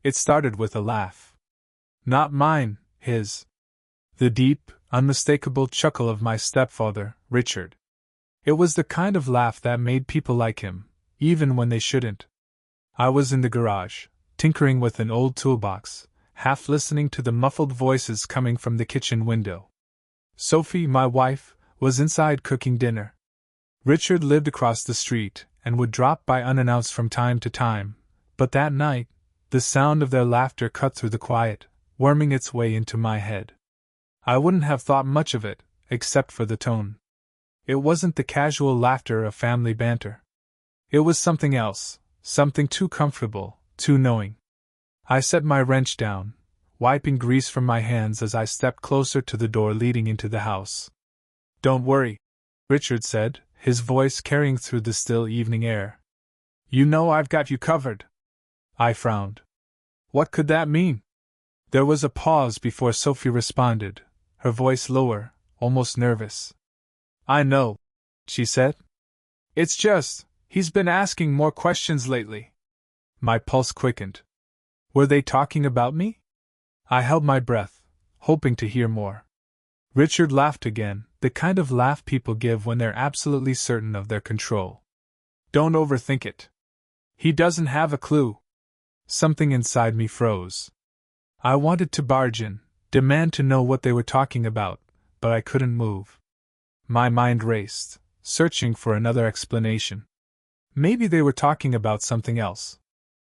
It started with a laugh. Not mine, his. The deep, unmistakable chuckle of my stepfather, Richard. It was the kind of laugh that made people like him, even when they shouldn't. I was in the garage, tinkering with an old toolbox, half listening to the muffled voices coming from the kitchen window. Sophie, my wife, was inside cooking dinner. Richard lived across the street and would drop by unannounced from time to time, but that night, the sound of their laughter cut through the quiet, worming its way into my head. I wouldn't have thought much of it, except for the tone. It wasn't the casual laughter of family banter. It was something else, something too comfortable, too knowing. I set my wrench down, wiping grease from my hands as I stepped closer to the door leading into the house. "Don't worry," Richard said, his voice carrying through the still evening air. "You know I've got you covered." I frowned. What could that mean? There was a pause before Sophie responded, her voice lower, almost nervous. "I know," she said. "It's just, he's been asking more questions lately." My pulse quickened. Were they talking about me? I held my breath, hoping to hear more. Richard laughed again, the kind of laugh people give when they're absolutely certain of their control. "Don't overthink it. He doesn't have a clue." Something inside me froze. I wanted to barge in, demand to know what they were talking about, but I couldn't move. My mind raced, searching for another explanation. Maybe they were talking about something else.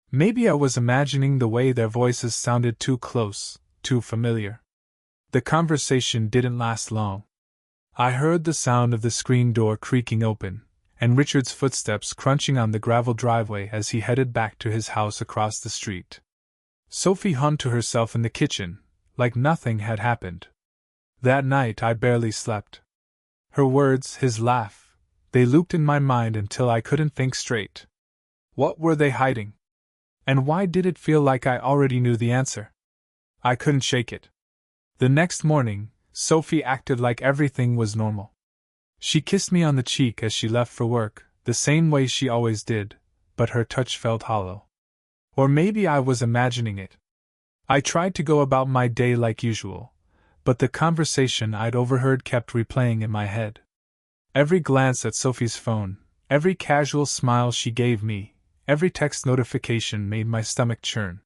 Maybe I was imagining the way their voices sounded too close, too familiar. The conversation didn't last long. I heard the sound of the screen door creaking open, and Richard's footsteps crunching on the gravel driveway as he headed back to his house across the street. Sophie hummed to herself in the kitchen, like nothing had happened. That night I barely slept. Her words, his laugh, they looped in my mind until I couldn't think straight. What were they hiding? And why did it feel like I already knew the answer? I couldn't shake it. The next morning, Sophie acted like everything was normal. She kissed me on the cheek as she left for work, the same way she always did, but her touch felt hollow. Or maybe I was imagining it. I tried to go about my day like usual, but the conversation I'd overheard kept replaying in my head. Every glance at Sophie's phone, every casual smile she gave me, every text notification made my stomach churn.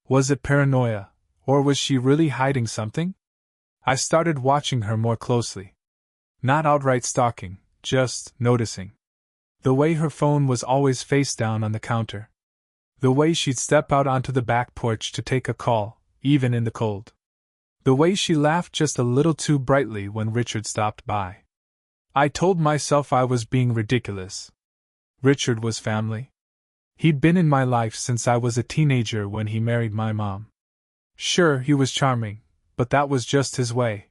Was it paranoia, or was she really hiding something? I started watching her more closely. Not outright stalking, just noticing. The way her phone was always face down on the counter. The way she'd step out onto the back porch to take a call, even in the cold. The way she laughed just a little too brightly when Richard stopped by. I told myself I was being ridiculous. Richard was family. He'd been in my life since I was a teenager when he married my mom. Sure, he was charming, but that was just his way.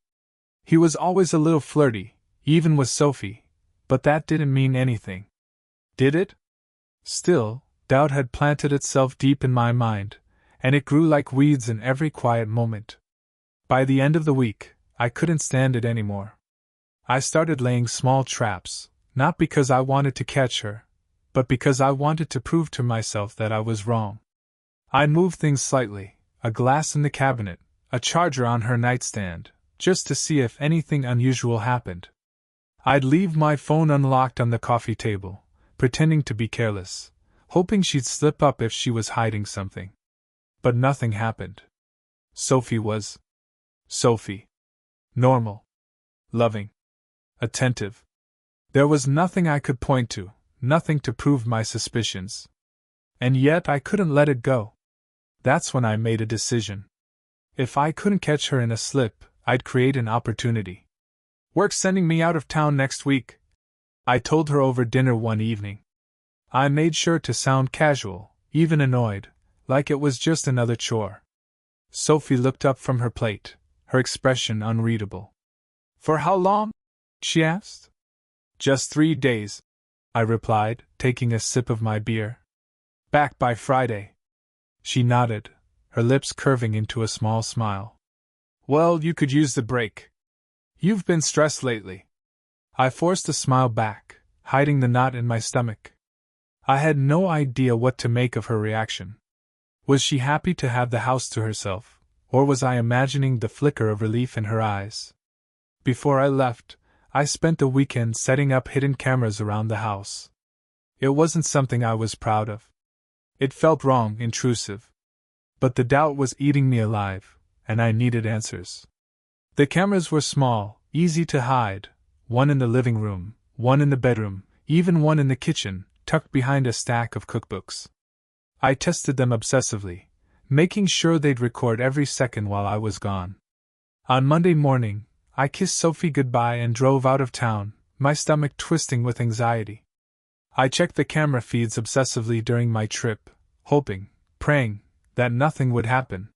He was always a little flirty, even with Sophie, but that didn't mean anything. Did it? Still, doubt had planted itself deep in my mind, and it grew like weeds in every quiet moment. By the end of the week, I couldn't stand it anymore. I started laying small traps, not because I wanted to catch her, but because I wanted to prove to myself that I was wrong. I'd move things slightly, a glass in the cabinet, a charger on her nightstand, just to see if anything unusual happened. I'd leave my phone unlocked on the coffee table, pretending to be careless, hoping she'd slip up if she was hiding something. But nothing happened. Sophie was Sophie. Normal. Loving. Attentive. There was nothing I could point to, nothing to prove my suspicions. And yet I couldn't let it go. That's when I made a decision. If I couldn't catch her in a slip, I'd create an opportunity. "Work's sending me out of town next week," I told her over dinner one evening. I made sure to sound casual, even annoyed, like it was just another chore. Sophie looked up from her plate, her expression unreadable. "For how long?" she asked. "Just 3 days," I replied, taking a sip of my beer. "Back by Friday." She nodded, her lips curving into a small smile. "Well, you could use the break. You've been stressed lately." I forced a smile back, hiding the knot in my stomach. I had no idea what to make of her reaction. Was she happy to have the house to herself, or was I imagining the flicker of relief in her eyes? Before I left, I spent the weekend setting up hidden cameras around the house. It wasn't something I was proud of. It felt wrong, intrusive. But the doubt was eating me alive, and I needed answers. The cameras were small, easy to hide, one in the living room, one in the bedroom, even one in the kitchen, tucked behind a stack of cookbooks. I tested them obsessively, making sure they'd record every second while I was gone. On Monday morning, I kissed Sophie goodbye and drove out of town, my stomach twisting with anxiety. I checked the camera feeds obsessively during my trip, hoping, praying, that nothing would happen.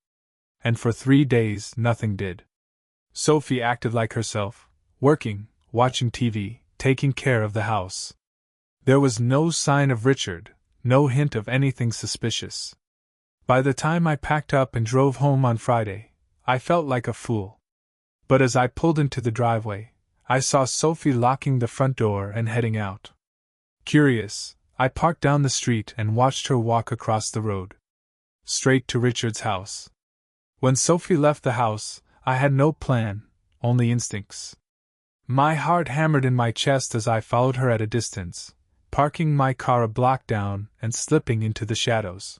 And for 3 days, nothing did. Sophie acted like herself, working, watching TV, taking care of the house. There was no sign of Richard, no hint of anything suspicious. By the time I packed up and drove home on Friday, I felt like a fool. But as I pulled into the driveway, I saw Sophie locking the front door and heading out. Curious, I parked down the street and watched her walk across the road, straight to Richard's house. When Sophie left the house, I had no plan, only instincts. My heart hammered in my chest as I followed her at a distance, parking my car a block down and slipping into the shadows.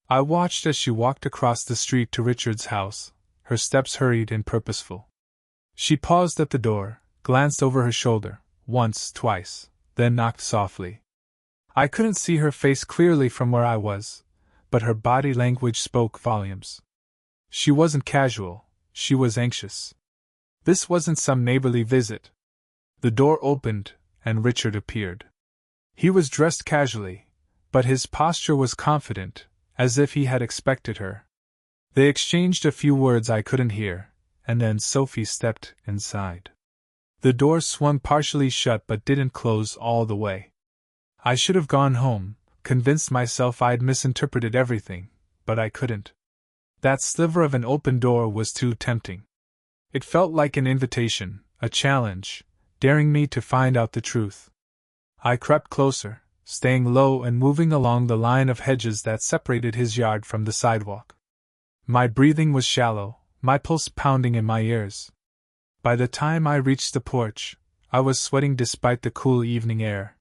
I watched as she walked across the street to Richard's house, her steps hurried and purposeful. She paused at the door, glanced over her shoulder, once, twice, then knocked softly. I couldn't see her face clearly from where I was, but her body language spoke volumes. She wasn't casual, she was anxious. This wasn't some neighborly visit. The door opened, and Richard appeared. He was dressed casually, but his posture was confident, as if he had expected her. They exchanged a few words I couldn't hear, and then Sophie stepped inside. The door swung partially shut but didn't close all the way. I should have gone home, convinced myself I'd misinterpreted everything, but I couldn't. That sliver of an open door was too tempting. It felt like an invitation, a challenge, daring me to find out the truth. I crept closer, staying low and moving along the line of hedges that separated his yard from the sidewalk. My breathing was shallow, my pulse pounding in my ears. By the time I reached the porch, I was sweating despite the cool evening air.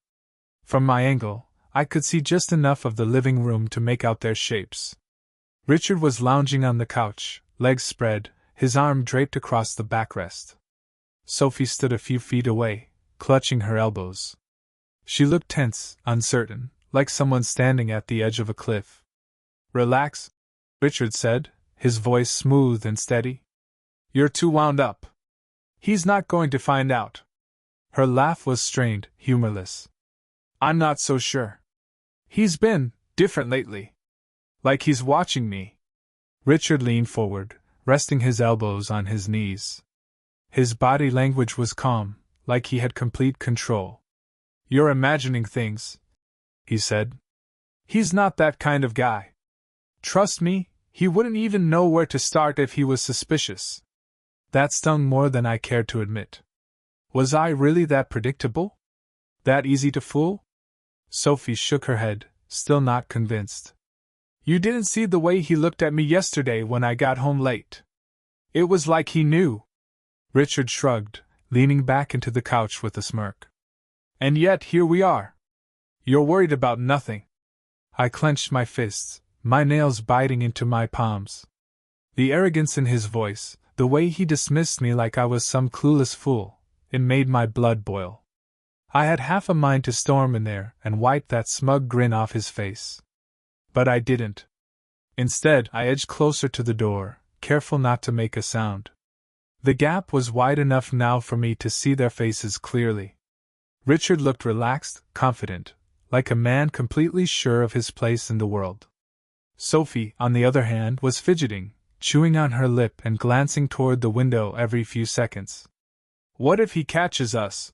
From my angle, I could see just enough of the living room to make out their shapes. Richard was lounging on the couch, legs spread, his arm draped across the backrest. Sophie stood a few feet away, clutching her elbows. She looked tense, uncertain, like someone standing at the edge of a cliff. "Relax," Richard said, his voice smooth and steady. "You're too wound up. He's not going to find out." Her laugh was strained, humorless. "I'm not so sure. He's been different lately. Like he's watching me." Richard leaned forward, resting his elbows on his knees. His body language was calm, like he had complete control. "You're imagining things," he said. "He's not that kind of guy. Trust me, he wouldn't even know where to start if he was suspicious." That stung more than I cared to admit. Was I really that predictable? That easy to fool? Sophie shook her head, still not convinced. "You didn't see the way he looked at me yesterday when I got home late. It was like he knew." Richard shrugged, leaning back into the couch with a smirk. "And yet here we are. You're worried about nothing." I clenched my fists, my nails biting into my palms. The arrogance in his voice, the way he dismissed me like I was some clueless fool, it made my blood boil. I had half a mind to storm in there and wipe that smug grin off his face. But I didn't. Instead, I edged closer to the door, careful not to make a sound. The gap was wide enough now for me to see their faces clearly. Richard looked relaxed, confident, like a man completely sure of his place in the world. Sophie, on the other hand, was fidgeting, chewing on her lip and glancing toward the window every few seconds. "What if he catches us?"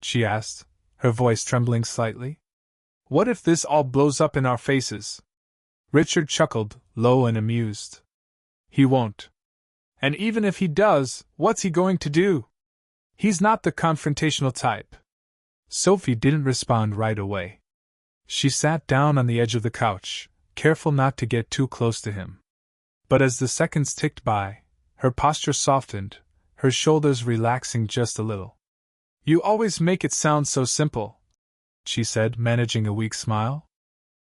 she asked, her voice trembling slightly. "What if this all blows up in our faces?" Richard chuckled, low and amused. "He won't. And even if he does, what's he going to do? He's not the confrontational type." Sophie didn't respond right away. She sat down on the edge of the couch, careful not to get too close to him. But as the seconds ticked by, her posture softened, her shoulders relaxing just a little. "You always make it sound so simple," she said, managing a weak smile.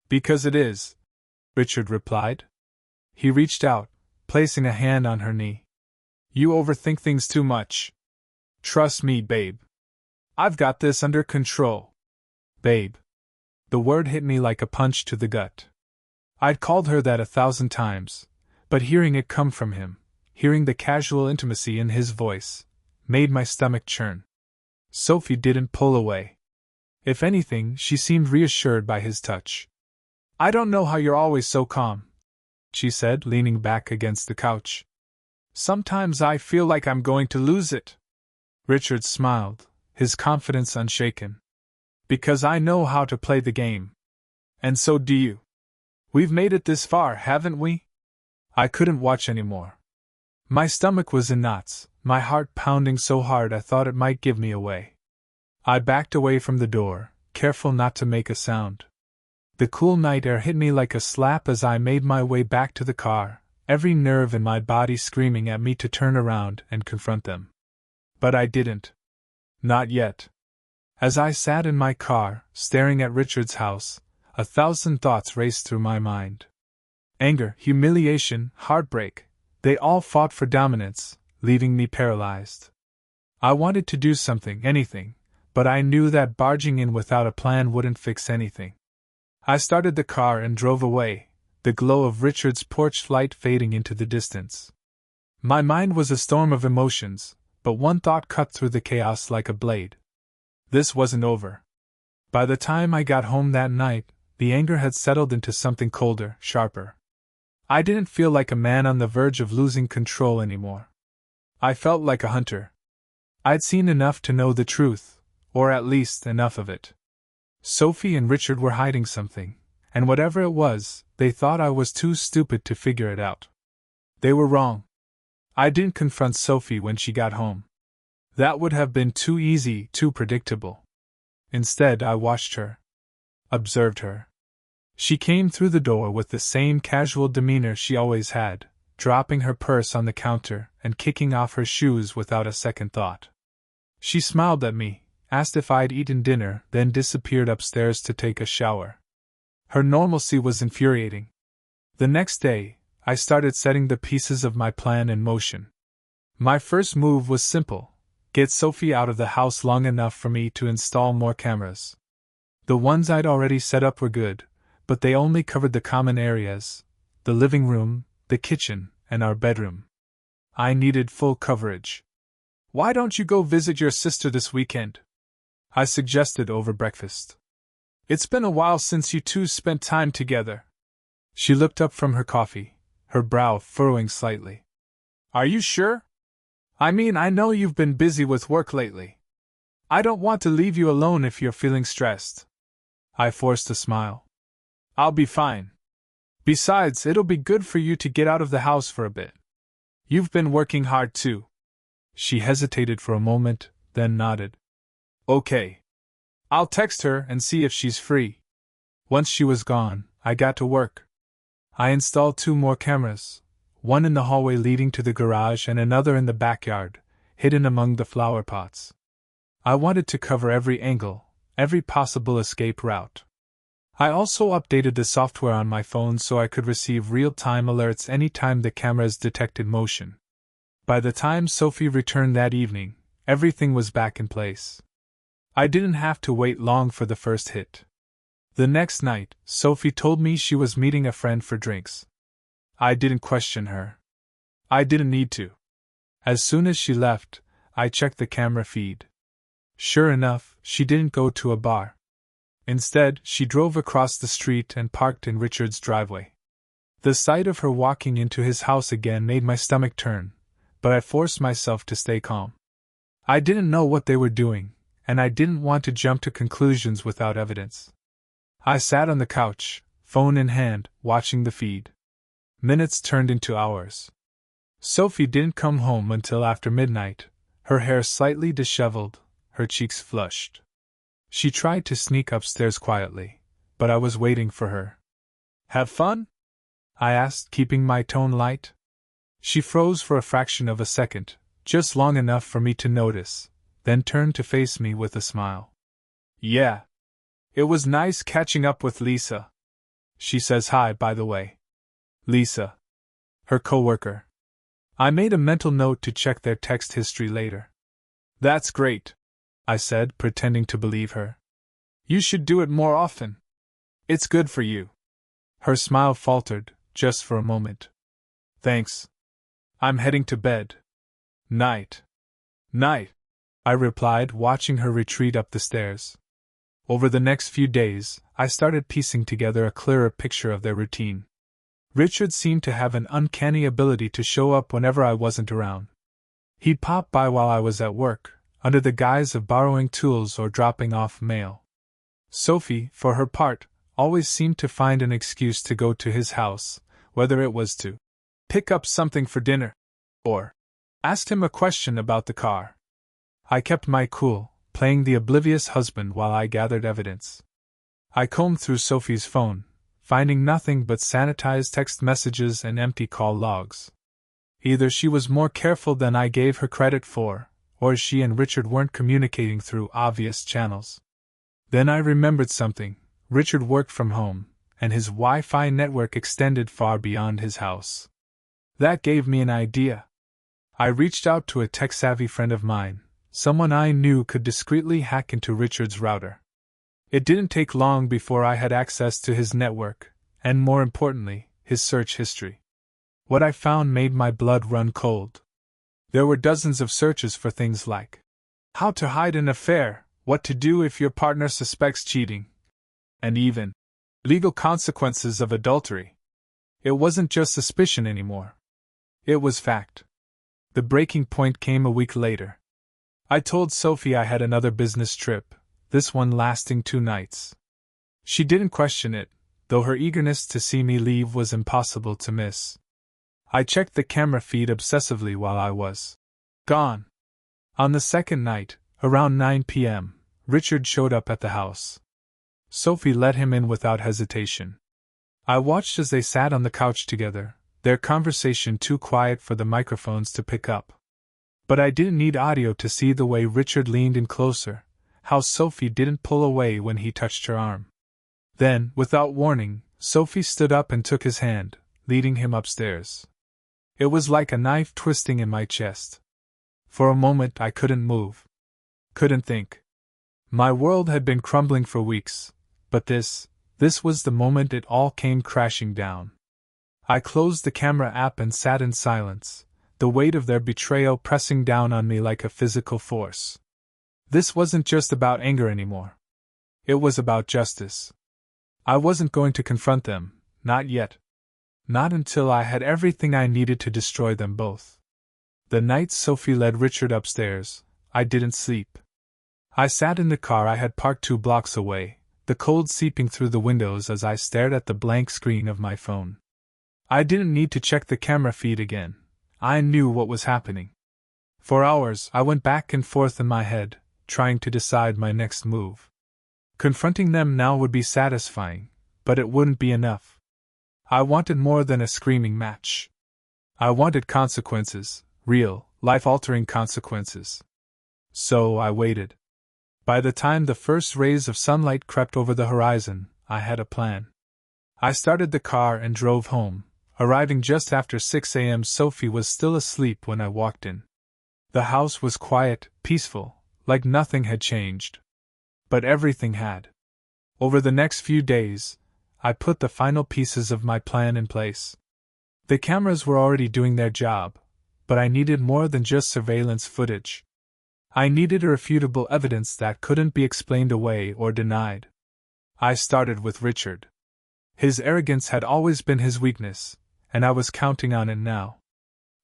"Because it is," Richard replied. He reached out, placing a hand on her knee. "You overthink things too much. Trust me, babe. I've got this under control." Babe. The word hit me like a punch to the gut. I'd called her that 1,000 times, but hearing it come from him, hearing the casual intimacy in his voice, made my stomach churn. Sophie didn't pull away. If anything, she seemed reassured by his touch. "I don't know how you're always so calm," she said, leaning back against the couch. "Sometimes I feel like I'm going to lose it." Richard smiled, his confidence unshaken. "Because I know how to play the game. And so do you. We've made it this far, haven't we?" I couldn't watch anymore. My stomach was in knots, my heart pounding so hard I thought it might give me away. I backed away from the door, careful not to make a sound. The cool night air hit me like a slap as I made my way back to the car, every nerve in my body screaming at me to turn around and confront them. But I didn't. Not yet. As I sat in my car, staring at Richard's house, 1,000 thoughts raced through my mind. Anger, humiliation, heartbreak, they all fought for dominance, leaving me paralyzed. I wanted to do something, anything, but I knew that barging in without a plan wouldn't fix anything. I started the car and drove away, the glow of Richard's porch light fading into the distance. My mind was a storm of emotions, but one thought cut through the chaos like a blade. This wasn't over. By the time I got home that night, the anger had settled into something colder, sharper. I didn't feel like a man on the verge of losing control anymore. I felt like a hunter. I'd seen enough to know the truth, or at least enough of it. Sophie and Richard were hiding something, and whatever it was, they thought I was too stupid to figure it out. They were wrong. I didn't confront Sophie when she got home. That would have been too easy, too predictable. Instead, I watched her. Observed her. She came through the door with the same casual demeanor she always had, dropping her purse on the counter and kicking off her shoes without a second thought. She smiled at me, asked if I'd eaten dinner, then disappeared upstairs to take a shower. Her normalcy was infuriating. The next day, I started setting the pieces of my plan in motion. My first move was simple: get Sophie out of the house long enough for me to install more cameras. The ones I'd already set up were good, but they only covered the common areas, the living room, the kitchen, and our bedroom. I needed full coverage. "Why don't you go visit your sister this weekend?" I suggested over breakfast. "It's been a while since you two spent time together." She looked up from her coffee, her brow furrowing slightly. "Are you sure? I mean, I know you've been busy with work lately. I don't want to leave you alone if you're feeling stressed." I forced a smile. "I'll be fine. Besides, it'll be good for you to get out of the house for a bit. You've been working hard too." She hesitated for a moment, then nodded. "Okay. I'll text her and see if she's free." Once she was gone, I got to work. I installed 2 more cameras, one in the hallway leading to the garage and another in the backyard, hidden among the flower pots. I wanted to cover every angle, every possible escape route. I also updated the software on my phone so I could receive real-time alerts anytime the cameras detected motion. By the time Sophie returned that evening, everything was back in place. I didn't have to wait long for the first hit. The next night, Sophie told me she was meeting a friend for drinks. I didn't question her. I didn't need to. As soon as she left, I checked the camera feed. Sure enough, she didn't go to a bar. Instead, she drove across the street and parked in Richard's driveway. The sight of her walking into his house again made my stomach turn, but I forced myself to stay calm. I didn't know what they were doing, and I didn't want to jump to conclusions without evidence. I sat on the couch, phone in hand, watching the feed. Minutes turned into hours. Sophie didn't come home until after midnight, her hair slightly disheveled, her cheeks flushed. She tried to sneak upstairs quietly, but I was waiting for her. Have fun? I asked, keeping my tone light. She froze for a fraction of a second, just long enough for me to notice, then turned to face me with a smile. Yeah. It was nice catching up with Lisa. She says hi, by the way. Lisa. Her coworker. I made a mental note to check their text history later. That's great, I said, pretending to believe her. You should do it more often. It's good for you. Her smile faltered, just for a moment. Thanks. I'm heading to bed. Night. Night, I replied, watching her retreat up the stairs. Over the next few days, I started piecing together a clearer picture of their routine. Richard seemed to have an uncanny ability to show up whenever I wasn't around. He'd pop by while I was at work, under the guise of borrowing tools or dropping off mail. Sophie, for her part, always seemed to find an excuse to go to his house, whether it was to pick up something for dinner or ask him a question about the car. I kept my cool, playing the oblivious husband while I gathered evidence. I combed through Sophie's phone, finding nothing but sanitized text messages and empty call logs. Either she was more careful than I gave her credit for, or she and Richard weren't communicating through obvious channels. Then I remembered something. Richard worked from home, and his Wi-Fi network extended far beyond his house. That gave me an idea. I reached out to a tech-savvy friend of mine, someone I knew could discreetly hack into Richard's router. It didn't take long before I had access to his network, and more importantly, his search history. What I found made my blood run cold. There were dozens of searches for things like how to hide an affair, what to do if your partner suspects cheating, and even legal consequences of adultery. It wasn't just suspicion anymore. It was fact. The breaking point came a week later. I told Sophie I had another business trip, this one lasting 2 nights. She didn't question it, though her eagerness to see me leave was impossible to miss. I checked the camera feed obsessively while I was gone. On the second night, around 9 p.m., Richard showed up at the house. Sophie let him in without hesitation. I watched as they sat on the couch together, their conversation too quiet for the microphones to pick up. But I didn't need audio to see the way Richard leaned in closer, how Sophie didn't pull away when he touched her arm. Then, without warning, Sophie stood up and took his hand, leading him upstairs. It was like a knife twisting in my chest. For a moment I couldn't move. Couldn't think. My world had been crumbling for weeks, but this was the moment it all came crashing down. I closed the camera app and sat in silence, the weight of their betrayal pressing down on me like a physical force. This wasn't just about anger anymore. It was about justice. I wasn't going to confront them, not yet. Not until I had everything I needed to destroy them both. The night Sophie led Richard upstairs, I didn't sleep. I sat in the car I had parked 2 blocks away, the cold seeping through the windows as I stared at the blank screen of my phone. I didn't need to check the camera feed again. I knew what was happening. For hours I went back and forth in my head, trying to decide my next move. Confronting them now would be satisfying, but it wouldn't be enough. I wanted more than a screaming match. I wanted consequences, real, life-altering consequences. So I waited. By the time the first rays of sunlight crept over the horizon, I had a plan. I started the car and drove home, arriving just after 6 a.m. Sophie was still asleep when I walked in. The house was quiet, peaceful, like nothing had changed. But everything had. Over the next few days, I put the final pieces of my plan in place. The cameras were already doing their job, but I needed more than just surveillance footage. I needed irrefutable evidence that couldn't be explained away or denied. I started with Richard. His arrogance had always been his weakness, and I was counting on it now.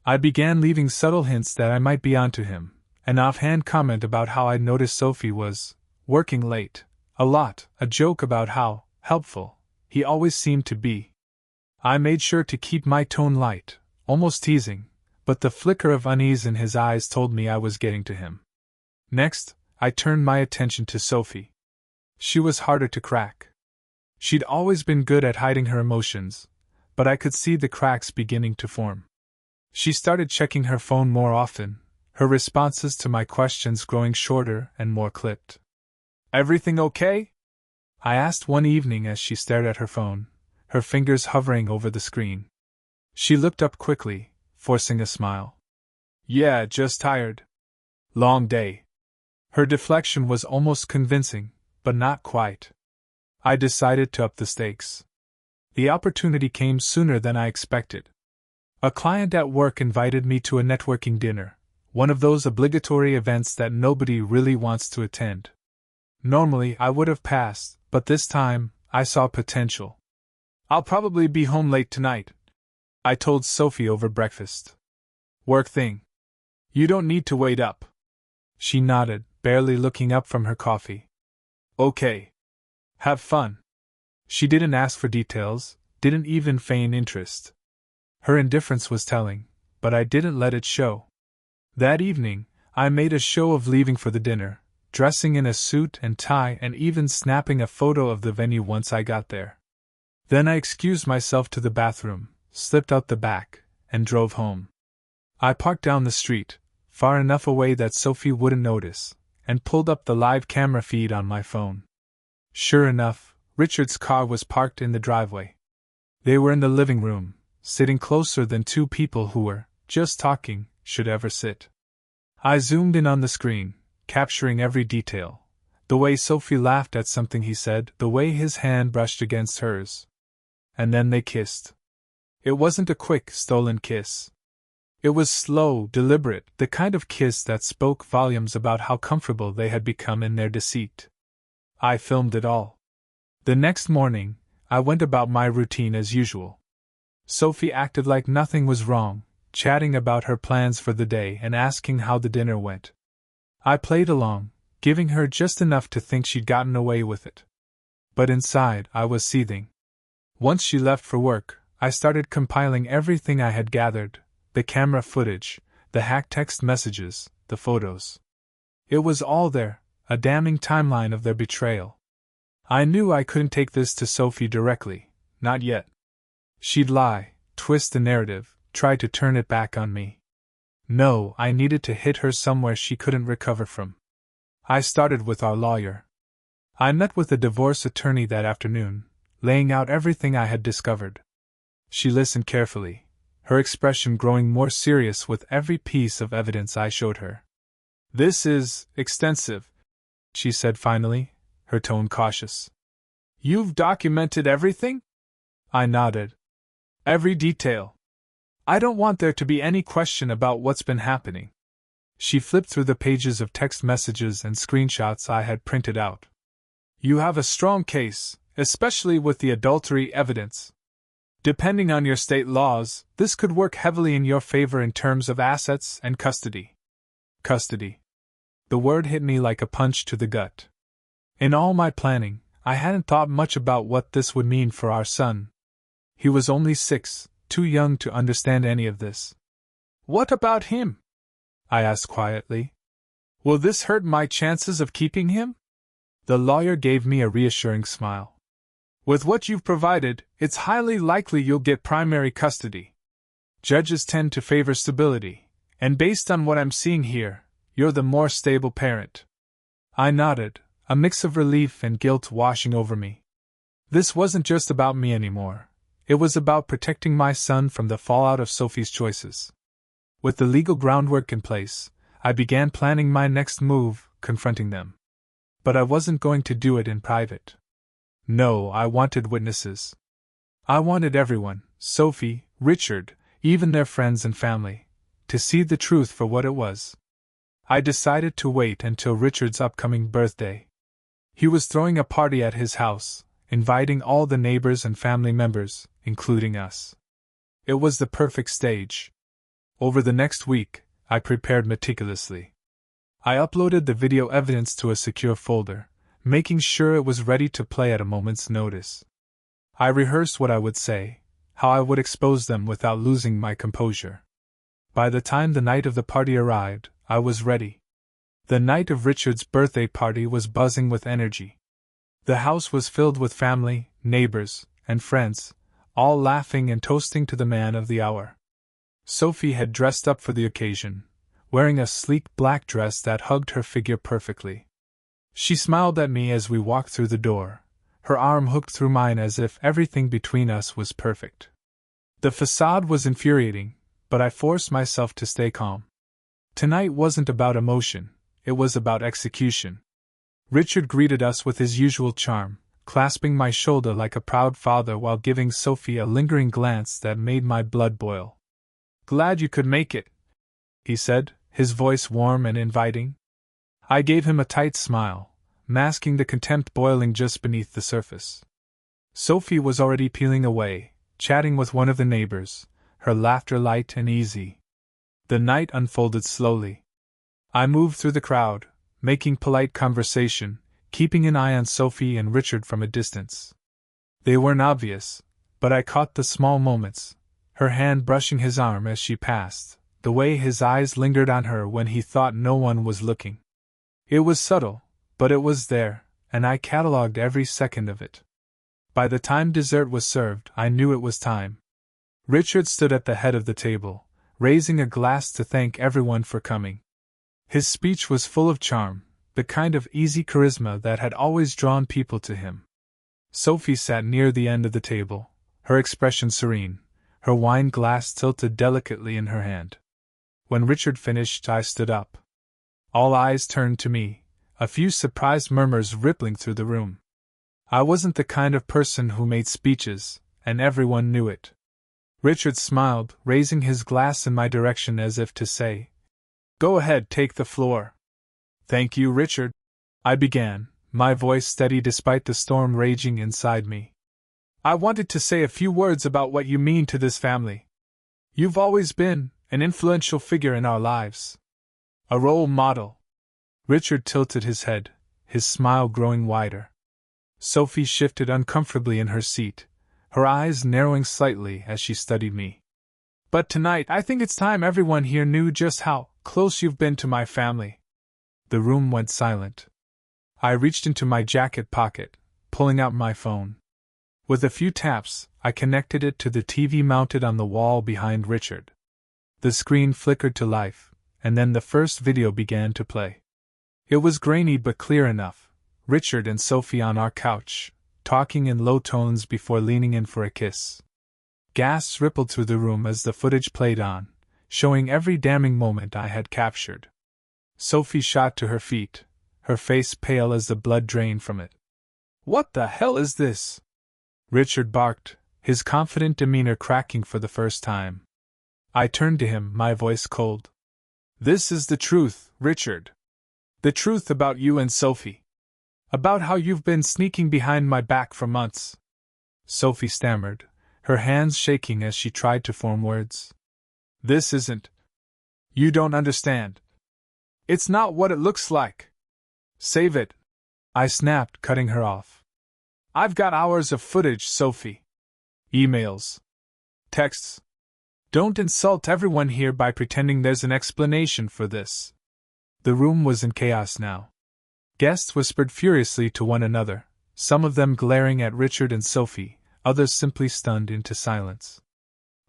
I began leaving subtle hints that I might be onto him, an offhand comment about how I'd noticed Sophie was working late, a lot, a joke about how helpful he always seemed to be. I made sure to keep my tone light, almost teasing, but the flicker of unease in his eyes told me I was getting to him. Next, I turned my attention to Sophie. She was harder to crack. She'd always been good at hiding her emotions, but I could see the cracks beginning to form. She started checking her phone more often, her responses to my questions growing shorter and more clipped. "Everything okay?" I asked one evening as she stared at her phone, her fingers hovering over the screen. She looked up quickly, forcing a smile. "Yeah, just tired. Long day." Her deflection was almost convincing, but not quite. I decided to up the stakes. The opportunity came sooner than I expected. A client at work invited me to a networking dinner, one of those obligatory events that nobody really wants to attend. Normally, I would have passed, but this time, I saw potential. "I'll probably be home late tonight," I told Sophie over breakfast. "Work thing. You don't need to wait up." She nodded, barely looking up from her coffee. "Okay. Have fun." She didn't ask for details, didn't even feign interest. Her indifference was telling, but I didn't let it show. That evening, I made a show of leaving for the dinner, dressing in a suit and tie and even snapping a photo of the venue once I got there. Then I excused myself to the bathroom, slipped out the back, and drove home. I parked down the street, far enough away that Sophie wouldn't notice, and pulled up the live camera feed on my phone. Sure enough, Richard's car was parked in the driveway. They were in the living room, sitting closer than two people who were just talking should ever sit. I zoomed in on the screen, capturing every detail. The way Sophie laughed at something he said, the way his hand brushed against hers. And then they kissed. It wasn't a quick, stolen kiss. It was slow, deliberate, the kind of kiss that spoke volumes about how comfortable they had become in their deceit. I filmed it all. The next morning, I went about my routine as usual. Sophie acted like nothing was wrong, chatting about her plans for the day and asking how the dinner went. I played along, giving her just enough to think she'd gotten away with it. But inside, I was seething. Once she left for work, I started compiling everything I had gathered, the camera footage, the hacked text messages, the photos. It was all there, a damning timeline of their betrayal. I knew I couldn't take this to Sophie directly, not yet. She'd lie, twist the narrative, try to turn it back on me. No, I needed to hit her somewhere she couldn't recover from. I started with our lawyer. I met with a divorce attorney that afternoon, laying out everything I had discovered. She listened carefully, her expression growing more serious with every piece of evidence I showed her. "This is extensive," she said finally, her tone cautious. "You've documented everything?" I nodded. "Every detail. I don't want there to be any question about what's been happening." She flipped through the pages of text messages and screenshots I had printed out. "You have a strong case, especially with the adultery evidence. Depending on your state laws, this could work heavily in your favor in terms of assets and custody." Custody. The word hit me like a punch to the gut. In all my planning, I hadn't thought much about what this would mean for our son. He was only 6, too young to understand any of this. "What about him?" I asked quietly. "Will this hurt my chances of keeping him?" The lawyer gave me a reassuring smile. "With what you've provided, it's highly likely you'll get primary custody. Judges tend to favor stability, and based on what I'm seeing here, you're the more stable parent." I nodded, a mix of relief and guilt washing over me. This wasn't just about me anymore. It was about protecting my son from the fallout of Sophie's choices. With the legal groundwork in place, I began planning my next move, confronting them. But I wasn't going to do it in private. No, I wanted witnesses. I wanted everyone, Sophie, Richard, even their friends and family, to see the truth for what it was. I decided to wait until Richard's upcoming birthday. He was throwing a party at his house, inviting all the neighbors and family members, including us. It was the perfect stage. Over the next week, I prepared meticulously. I uploaded the video evidence to a secure folder, making sure it was ready to play at a moment's notice. I rehearsed what I would say, how I would expose them without losing my composure. By the time the night of the party arrived, I was ready. The night of Richard's birthday party was buzzing with energy. The house was filled with family, neighbors, and friends, all laughing and toasting to the man of the hour. Sophie had dressed up for the occasion, wearing a sleek black dress that hugged her figure perfectly. She smiled at me as we walked through the door, her arm hooked through mine as if everything between us was perfect. The facade was infuriating, but I forced myself to stay calm. Tonight wasn't about emotion, it was about execution. Richard greeted us with his usual charm, clasping my shoulder like a proud father while giving Sophie a lingering glance that made my blood boil. "Glad you could make it," he said, his voice warm and inviting. I gave him a tight smile, masking the contempt boiling just beneath the surface. Sophie was already peeling away, chatting with one of the neighbors, her laughter light and easy. The night unfolded slowly. I moved through the crowd, making polite conversation, keeping an eye on Sophie and Richard from a distance. They weren't obvious, but I caught the small moments, her hand brushing his arm as she passed, the way his eyes lingered on her when he thought no one was looking. It was subtle, but it was there, and I catalogued every second of it. By the time dessert was served, I knew it was time. Richard stood at the head of the table, raising a glass to thank everyone for coming. His speech was full of charm, the kind of easy charisma that had always drawn people to him. Sophie sat near the end of the table, her expression serene, her wine glass tilted delicately in her hand. When Richard finished, I stood up. All eyes turned to me, a few surprised murmurs rippling through the room. I wasn't the kind of person who made speeches, and everyone knew it. Richard smiled, raising his glass in my direction as if to say, "Go ahead, take the floor." "Thank you, Richard," I began, my voice steady despite the storm raging inside me. "I wanted to say a few words about what you mean to this family. You've always been an influential figure in our lives. A role model." Richard tilted his head, his smile growing wider. Sophie shifted uncomfortably in her seat, her eyes narrowing slightly as she studied me. "But tonight I think it's time everyone here knew just how close you've been to my family." The room went silent. I reached into my jacket pocket, pulling out my phone. With a few taps, I connected it to the TV mounted on the wall behind Richard. The screen flickered to life, and then the first video began to play. It was grainy but clear enough, Richard and Sophie on our couch, talking in low tones before leaning in for a kiss. Gasps rippled through the room as the footage played on, showing every damning moment I had captured. Sophie shot to her feet, her face pale as the blood drained from it. "What the hell is this?" Richard barked, his confident demeanor cracking for the first time. I turned to him, my voice cold. "This is the truth, Richard. The truth about you and Sophie. About how you've been sneaking behind my back for months." Sophie stammered, her hands shaking as she tried to form words. "This isn't. You don't understand. It's not what it looks like." "Save it," I snapped, cutting her off. "I've got hours of footage, Sophie. Emails. Texts. Don't insult everyone here by pretending there's an explanation for this." The room was in chaos now. Guests whispered furiously to one another, some of them glaring at Richard and Sophie, others simply stunned into silence.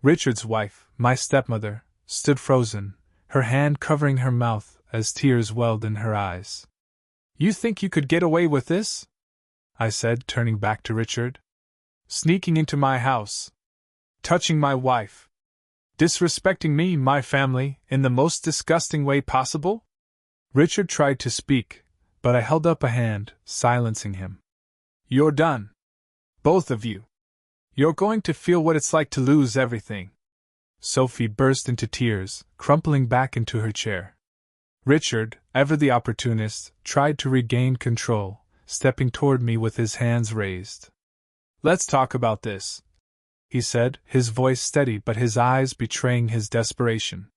Richard's wife, my stepmother, stood frozen, her hand covering her mouth as tears welled in her eyes. "You think you could get away with this?" I said, turning back to Richard. "Sneaking into my house. Touching my wife. Disrespecting me, my family, in the most disgusting way possible?" Richard tried to speak, but I held up a hand, silencing him. "You're done. Both of you. You're going to feel what it's like to lose everything." Sophie burst into tears, crumpling back into her chair. Richard, ever the opportunist, tried to regain control, stepping toward me with his hands raised. "Let's talk about this," he said, his voice steady but his eyes betraying his desperation.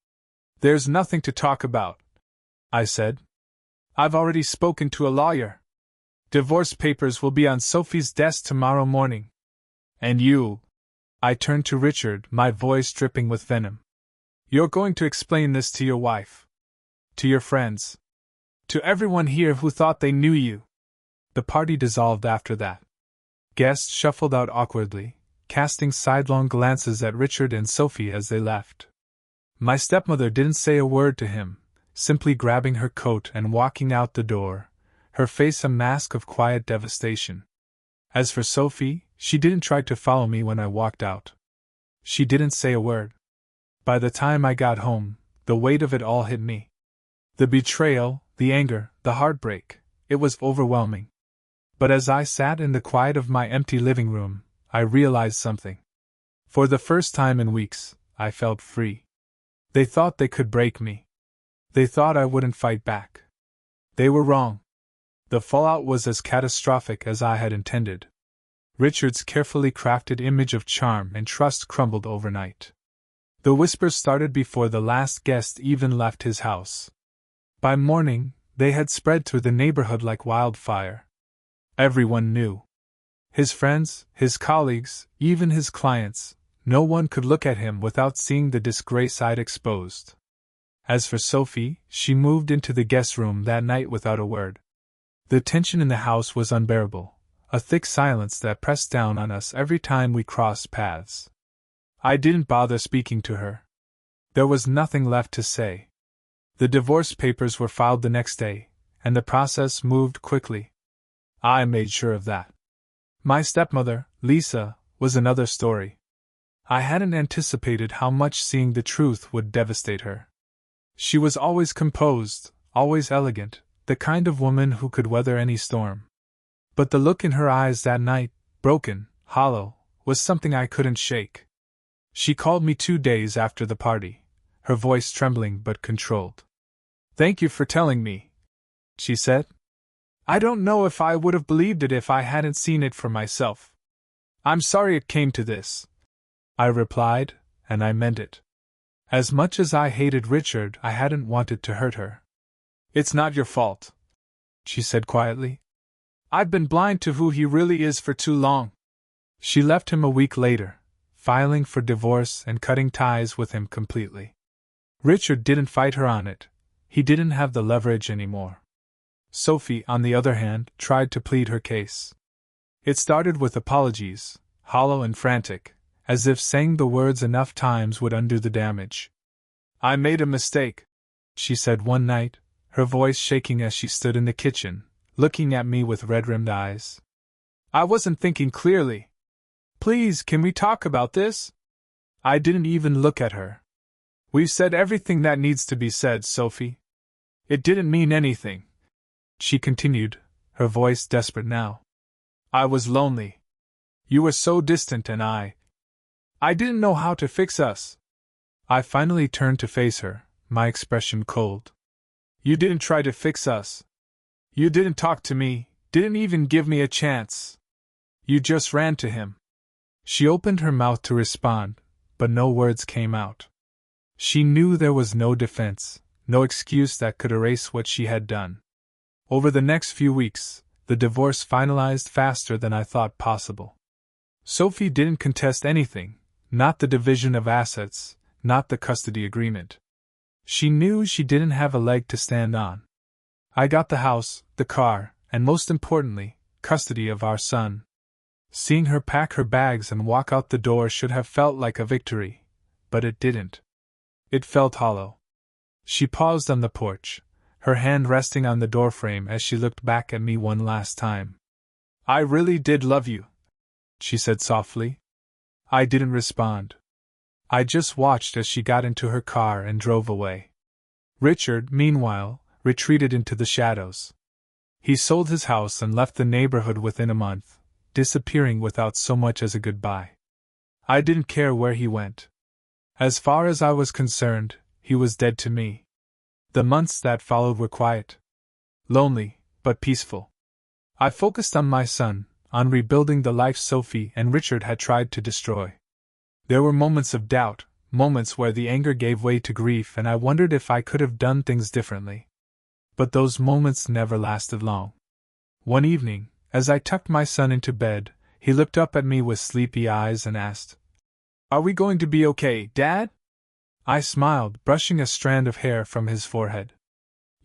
"There's nothing to talk about," I said. "I've already spoken to a lawyer. Divorce papers will be on Sophie's desk tomorrow morning. And you," I turned to Richard, my voice dripping with venom, "you're going to explain this to your wife. To your friends. To everyone here who thought they knew you." The party dissolved after that. Guests shuffled out awkwardly, casting sidelong glances at Richard and Sophie as they left. My stepmother didn't say a word to him, simply grabbing her coat and walking out the door, her face a mask of quiet devastation. As for Sophie, she didn't try to follow me when I walked out. She didn't say a word. By the time I got home, the weight of it all hit me. The betrayal, the anger, the heartbreak, it was overwhelming. But as I sat in the quiet of my empty living room, I realized something. For the first time in weeks, I felt free. They thought they could break me. They thought I wouldn't fight back. They were wrong. The fallout was as catastrophic as I had intended. Richard's carefully crafted image of charm and trust crumbled overnight. The whispers started before the last guest even left his house. By morning, they had spread through the neighborhood like wildfire. Everyone knew. His friends, his colleagues, even his clients, no one could look at him without seeing the disgrace I'd exposed. As for Sophie, she moved into the guest room that night without a word. The tension in the house was unbearable, a thick silence that pressed down on us every time we crossed paths. I didn't bother speaking to her. There was nothing left to say. The divorce papers were filed the next day, and the process moved quickly. I made sure of that. My stepmother, Lisa, was another story. I hadn't anticipated how much seeing the truth would devastate her. She was always composed, always elegant, the kind of woman who could weather any storm. But the look in her eyes that night, broken, hollow, was something I couldn't shake. She called me 2 days after the party, her voice trembling but controlled. "Thank you for telling me," she said. "I don't know if I would have believed it if I hadn't seen it for myself. I'm sorry it came to this," I replied, and I meant it. As much as I hated Richard, I hadn't wanted to hurt her. "It's not your fault," she said quietly. "I've been blind to who he really is for too long." She left him a week later, filing for divorce and cutting ties with him completely. Richard didn't fight her on it. He didn't have the leverage anymore. Sophie, on the other hand, tried to plead her case. It started with apologies, hollow and frantic, as if saying the words enough times would undo the damage. "I made a mistake," she said one night, her voice shaking as she stood in the kitchen, looking at me with red-rimmed eyes. "I wasn't thinking clearly. Please, can we talk about this?" I didn't even look at her. "We've said everything that needs to be said, Sophie. It didn't mean anything," she continued, her voice desperate now. "I was lonely. You were so distant and I didn't know how to fix us." I finally turned to face her, my expression cold. "You didn't try to fix us. You didn't talk to me, didn't even give me a chance. You just ran to him." She opened her mouth to respond, but no words came out. She knew there was no defense, no excuse that could erase what she had done. Over the next few weeks, the divorce finalized faster than I thought possible. Sophie didn't contest anything, not the division of assets, not the custody agreement. She knew she didn't have a leg to stand on. I got the house, the car, and most importantly, custody of our son. Seeing her pack her bags and walk out the door should have felt like a victory, but it didn't. It felt hollow. She paused on the porch, her hand resting on the doorframe as she looked back at me one last time. "I really did love you," she said softly. I didn't respond. I just watched as she got into her car and drove away. Richard, meanwhile, retreated into the shadows. He sold his house and left the neighborhood within a month, disappearing without so much as a goodbye. I didn't care where he went. As far as I was concerned, he was dead to me. The months that followed were quiet. Lonely, but peaceful. I focused on my son, on rebuilding the life Sophie and Richard had tried to destroy. There were moments of doubt, moments where the anger gave way to grief and I wondered if I could have done things differently. But those moments never lasted long. One evening, as I tucked my son into bed, he looked up at me with sleepy eyes and asked, "Are we going to be okay, Dad?" I smiled, brushing a strand of hair from his forehead.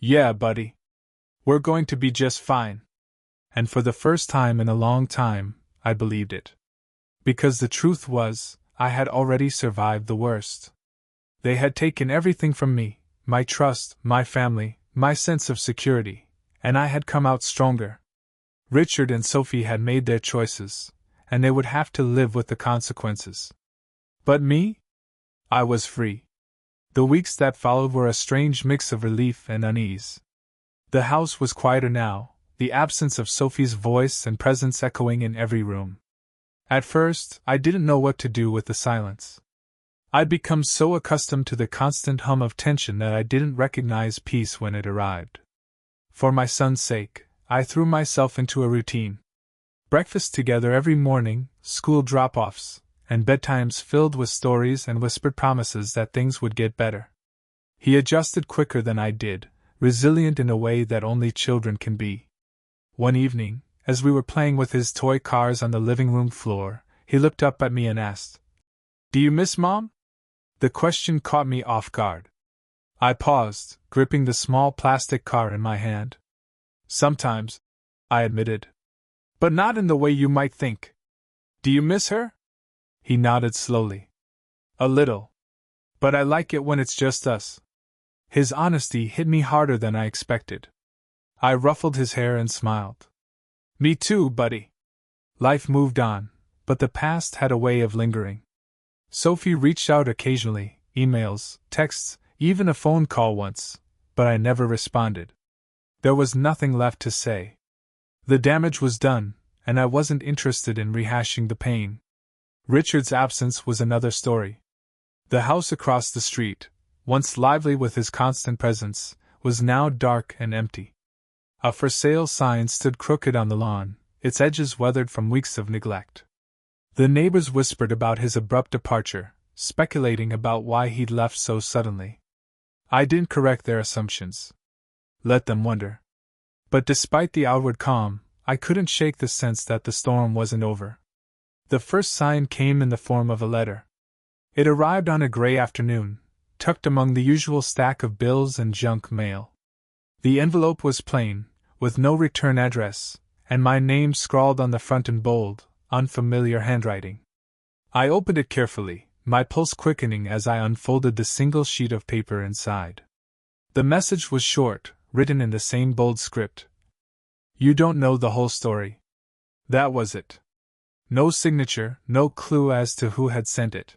"Yeah, buddy. We're going to be just fine." And for the first time in a long time, I believed it. Because the truth was, I had already survived the worst. They had taken everything from me, my trust, my family, my sense of security, and I had come out stronger. Richard and Sophie had made their choices, and they would have to live with the consequences. But me? I was free. The weeks that followed were a strange mix of relief and unease. The house was quieter now, the absence of Sophie's voice and presence echoing in every room. At first, I didn't know what to do with the silence. I'd become so accustomed to the constant hum of tension that I didn't recognize peace when it arrived. For my son's sake, I threw myself into a routine. Breakfast together every morning, school drop-offs, and bedtimes filled with stories and whispered promises that things would get better. He adjusted quicker than I did, resilient in a way that only children can be. One evening, as we were playing with his toy cars on the living room floor, he looked up at me and asked, "Do you miss Mom?" The question caught me off guard. I paused, gripping the small plastic car in my hand. "Sometimes," I admitted. "But not in the way you might think. Do you miss her?" He nodded slowly. "A little. But I like it when it's just us." His honesty hit me harder than I expected. I ruffled his hair and smiled. "Me too, buddy." Life moved on, but the past had a way of lingering. Sophie reached out occasionally, emails, texts, even a phone call once, but I never responded. There was nothing left to say. The damage was done, and I wasn't interested in rehashing the pain. Richard's absence was another story. The house across the street, once lively with his constant presence, was now dark and empty. A for sale sign stood crooked on the lawn, its edges weathered from weeks of neglect. The neighbors whispered about his abrupt departure, speculating about why he'd left so suddenly. I didn't correct their assumptions. Let them wonder. But despite the outward calm, I couldn't shake the sense that the storm wasn't over. The first sign came in the form of a letter. It arrived on a gray afternoon, tucked among the usual stack of bills and junk mail. The envelope was plain, with no return address, and my name scrawled on the front in bold, unfamiliar handwriting. I opened it carefully, my pulse quickening as I unfolded the single sheet of paper inside. The message was short, written in the same bold script. "You don't know the whole story." That was it. No signature, no clue as to who had sent it.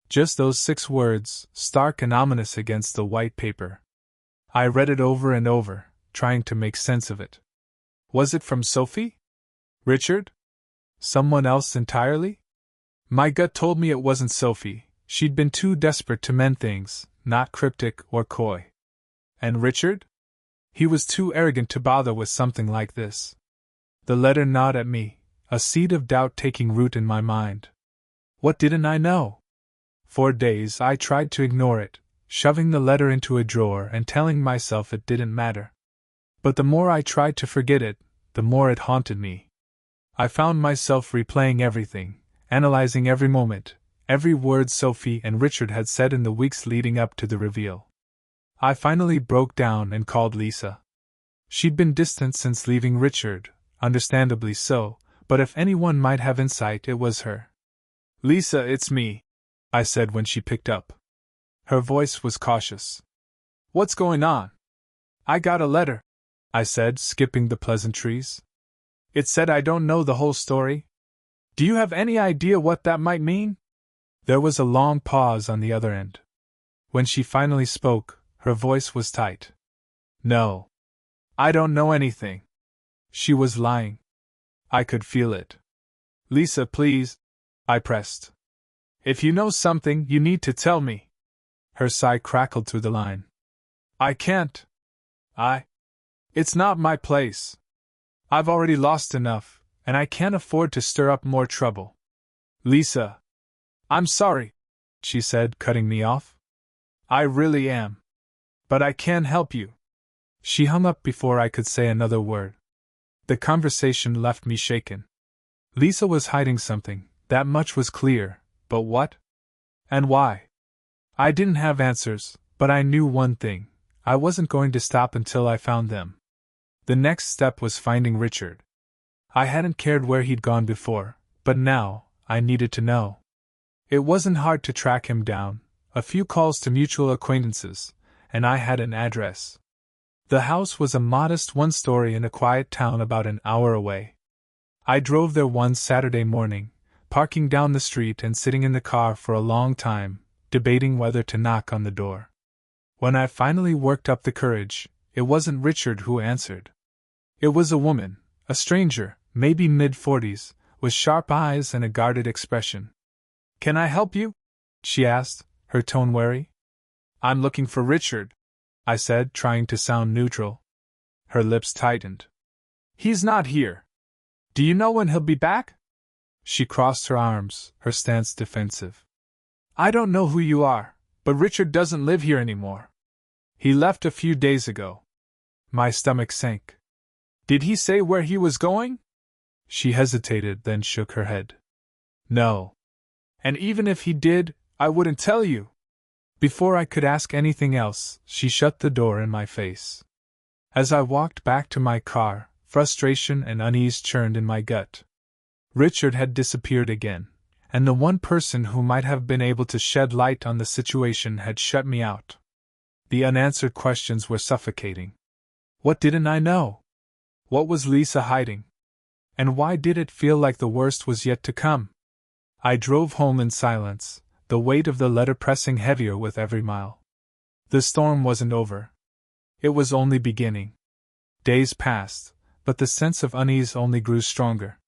Just those 6 words, stark and ominous against the white paper. I read it over and over, trying to make sense of it. Was it from Sophie? Richard? Someone else entirely? My gut told me it wasn't Sophie. She'd been too desperate to mend things, not cryptic or coy. And Richard? He was too arrogant to bother with something like this. The letter gnawed at me, a seed of doubt taking root in my mind. What didn't I know? For days I tried to ignore it, shoving the letter into a drawer and telling myself it didn't matter. But the more I tried to forget it, the more it haunted me. I found myself replaying everything, analyzing every moment, every word Sophie and Richard had said in the weeks leading up to the reveal. I finally broke down and called Lisa. She'd been distant since leaving Richard, understandably so, but if anyone might have insight, it was her. "Lisa, it's me," I said when she picked up. Her voice was cautious. "What's going on?" "I got a letter," I said, skipping the pleasantries. "It said I don't know the whole story. Do you have any idea what that might mean?" There was a long pause on the other end. When she finally spoke, her voice was tight. "No. I don't know anything." She was lying. I could feel it. "Lisa, please," I pressed. "If you know something, you need to tell me." Her sigh crackled through the line. "I can't. It's not my place. I've already lost enough, and I can't afford to stir up more trouble." "Lisa, I'm sorry," she said, cutting me off. "I really am. But I can help you." She hung up before I could say another word. The conversation left me shaken. Lisa was hiding something, that much was clear, but what? And why? I didn't have answers, but I knew one thing: I wasn't going to stop until I found them. The next step was finding Richard. I hadn't cared where he'd gone before, but now, I needed to know. It wasn't hard to track him down, a few calls to mutual acquaintances, and I had an address. The house was a modest one-story in a quiet town about an hour away. I drove there one Saturday morning, parking down the street and sitting in the car for a long time, debating whether to knock on the door. When I finally worked up the courage, it wasn't Richard who answered. It was a woman, a stranger, maybe mid-40s, with sharp eyes and a guarded expression. "Can I help you?" she asked, her tone wary. "I'm looking for Richard," I said, trying to sound neutral. Her lips tightened. "He's not here. Do you know when he'll be back?" She crossed her arms, her stance defensive. "I don't know who you are, but Richard doesn't live here anymore. He left a few days ago." My stomach sank. "Did he say where he was going?" She hesitated, then shook her head. "No. And even if he did, I wouldn't tell you." Before I could ask anything else, she shut the door in my face. As I walked back to my car, frustration and unease churned in my gut. Richard had disappeared again, and the one person who might have been able to shed light on the situation had shut me out. The unanswered questions were suffocating. What didn't I know? What was Lisa hiding? And why did it feel like the worst was yet to come? I drove home in silence, the weight of the letter pressing heavier with every mile. The storm wasn't over. It was only beginning. Days passed, but the sense of unease only grew stronger.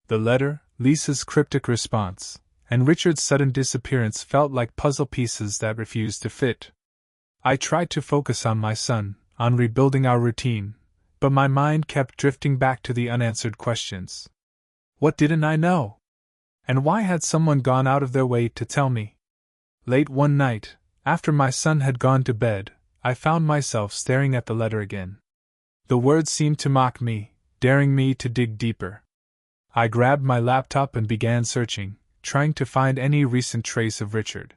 The letter, Lisa's cryptic response, and Richard's sudden disappearance felt like puzzle pieces that refused to fit. I tried to focus on my son, on rebuilding our routine, but my mind kept drifting back to the unanswered questions. What didn't I know? And why had someone gone out of their way to tell me? Late one night, after my son had gone to bed, I found myself staring at the letter again. The words seemed to mock me, daring me to dig deeper. I grabbed my laptop and began searching, trying to find any recent trace of Richard.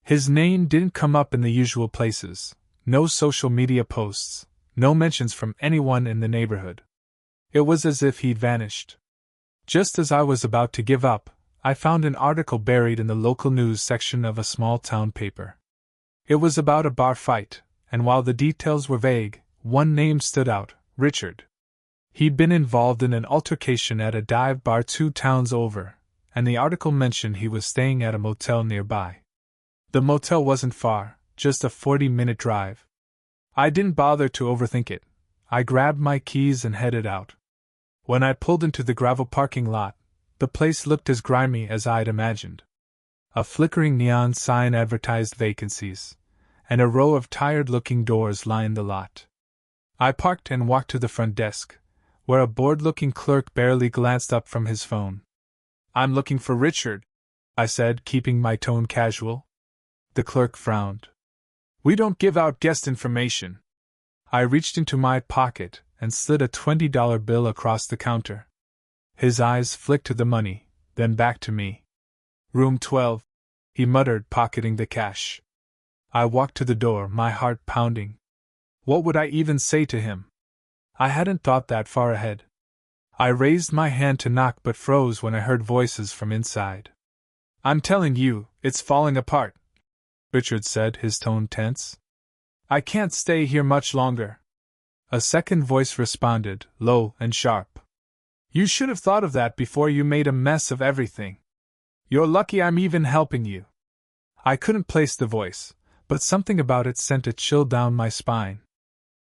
His name didn't come up in the usual places, no social media posts, no mentions from anyone in the neighborhood. It was as if he'd vanished. Just as I was about to give up, I found an article buried in the local news section of a small town paper. It was about a bar fight, and while the details were vague, one name stood out: Richard. He'd been involved in an altercation at a dive bar 2 towns over, and the article mentioned he was staying at a motel nearby. The motel wasn't far, just a 40-minute drive. I didn't bother to overthink it. I grabbed my keys and headed out. When I pulled into the gravel parking lot, the place looked as grimy as I'd imagined. A flickering neon sign advertised vacancies, and a row of tired-looking doors lined the lot. I parked and walked to the front desk, where a bored-looking clerk barely glanced up from his phone. "I'm looking for Richard," I said, keeping my tone casual. The clerk frowned. "We don't give out guest information." I reached into my pocket and slid a $20 bill across the counter. His eyes flicked to the money, then back to me. "Room 12, he muttered, pocketing the cash. I walked to the door, my heart pounding. What would I even say to him? I hadn't thought that far ahead. I raised my hand to knock but froze when I heard voices from inside. "I'm telling you, it's falling apart," Richard said, his tone tense. "I can't stay here much longer." A second voice responded, low and sharp. "You should have thought of that before you made a mess of everything. You're lucky I'm even helping you." I couldn't place the voice, but something about it sent a chill down my spine.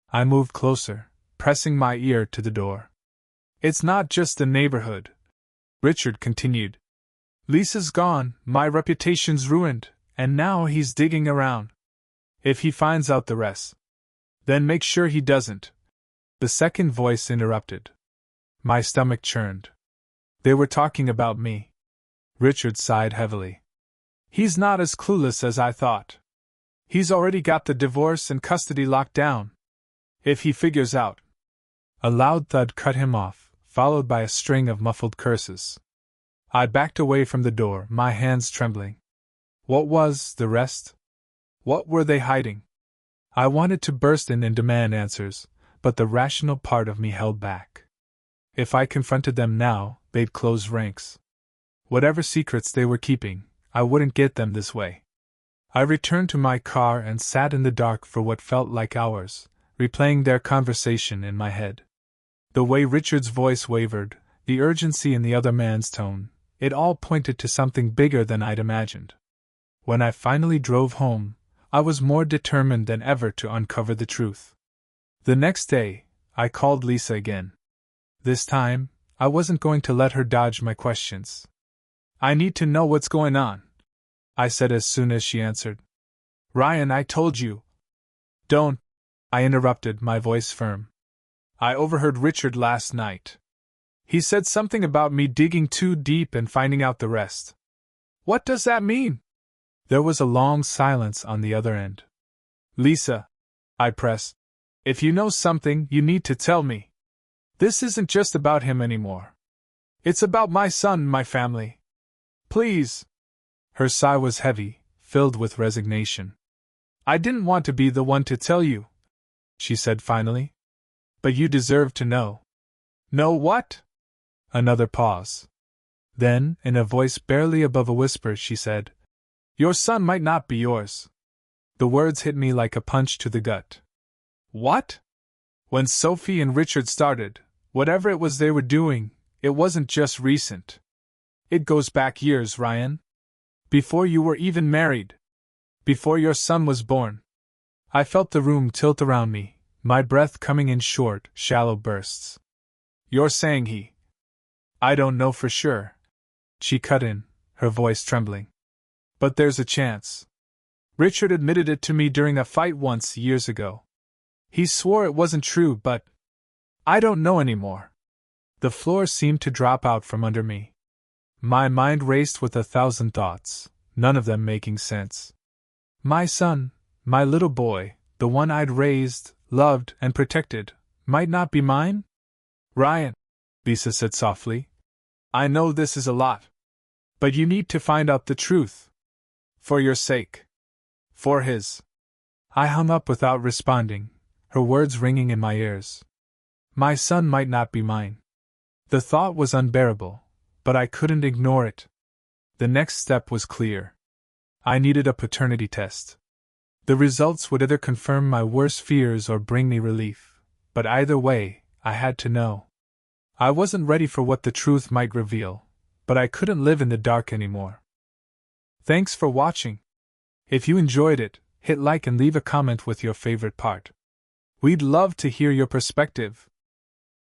I moved closer, pressing my ear to the door. "It's not just the neighborhood," Richard continued. "Lisa's gone, my reputation's ruined, and now he's digging around. If he finds out the rest, then make sure he doesn't." The second voice interrupted. My stomach churned. They were talking about me. Richard sighed heavily. "He's not as clueless as I thought. He's already got the divorce and custody locked down. If he figures out..." A loud thud cut him off, followed by a string of muffled curses. I backed away from the door, my hands trembling. What was the rest? What were they hiding? I wanted to burst in and demand answers, but the rational part of me held back. If I confronted them now, they'd close ranks. Whatever secrets they were keeping, I wouldn't get them this way. I returned to my car and sat in the dark for what felt like hours, replaying their conversation in my head. The way Richard's voice wavered, the urgency in the other man's tone, it all pointed to something bigger than I'd imagined. When I finally drove home, I was more determined than ever to uncover the truth. The next day, I called Lisa again. This time, I wasn't going to let her dodge my questions. "I need to know what's going on," I said as soon as she answered. "Ryan, I told you." "Don't," I interrupted, my voice firm. "I overheard Richard last night. He said something about me digging too deep and finding out the rest." "What does that mean?" There was a long silence on the other end. "Lisa," I pressed, "if you know something, you need to tell me. This isn't just about him anymore. It's about my son, my family. Please." Her sigh was heavy, filled with resignation. "I didn't want to be the one to tell you," she said finally. "But you deserve to know." "Know what?" Another pause. Then, in a voice barely above a whisper, she said, "Your son might not be yours." The words hit me like a punch to the gut. "What?" "When Sophie and Richard started, whatever it was they were doing, it wasn't just recent. It goes back years, Ryan. Before you were even married. Before your son was born." I felt the room tilt around me, my breath coming in short, shallow bursts. "You're saying he—" "I don't know for sure," she cut in, her voice trembling. "But there's a chance. Richard admitted it to me during a fight once years ago. He swore it wasn't true, but I don't know anymore." The floor seemed to drop out from under me. My mind raced with 1,000 thoughts, none of them making sense. My son, my little boy, the one I'd raised, loved, and protected, might not be mine? "Ryan," Lisa said softly, "I know this is a lot. But you need to find out the truth. For your sake. For his." I hung up without responding, her words ringing in my ears. My son might not be mine. The thought was unbearable, but I couldn't ignore it. The next step was clear. I needed a paternity test. The results would either confirm my worst fears or bring me relief, but either way, I had to know. I wasn't ready for what the truth might reveal, but I couldn't live in the dark anymore. Thanks for watching. If you enjoyed it, hit like and leave a comment with your favorite part. We'd love to hear your perspective.